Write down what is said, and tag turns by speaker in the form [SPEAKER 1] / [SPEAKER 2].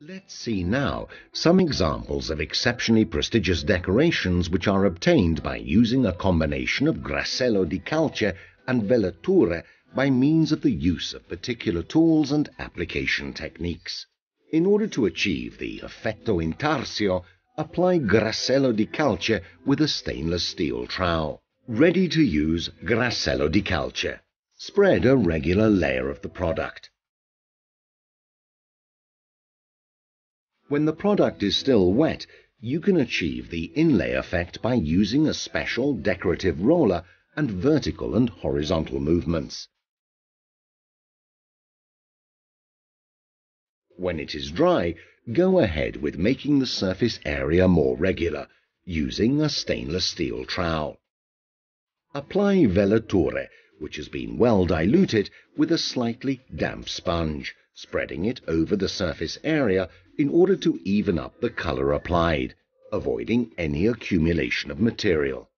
[SPEAKER 1] Let's see now some examples of exceptionally prestigious decorations which are obtained by using a combination of Grassello Di Calce and Velature by means of the use of particular tools and application techniques. In order to achieve the effetto intarsio, apply Grassello Di Calce with a stainless steel trowel. Ready to use Grassello Di Calce. Spread a regular layer of the product. When the product is still wet, you can achieve the inlay effect by using a special decorative roller and vertical and horizontal movements. When it is dry, go ahead with making the surface area more regular, using a stainless steel trowel. Apply Velature, which has been well diluted, with a slightly damp sponge, spreading it over the surface area in order to even up the color applied, avoiding any accumulation of material.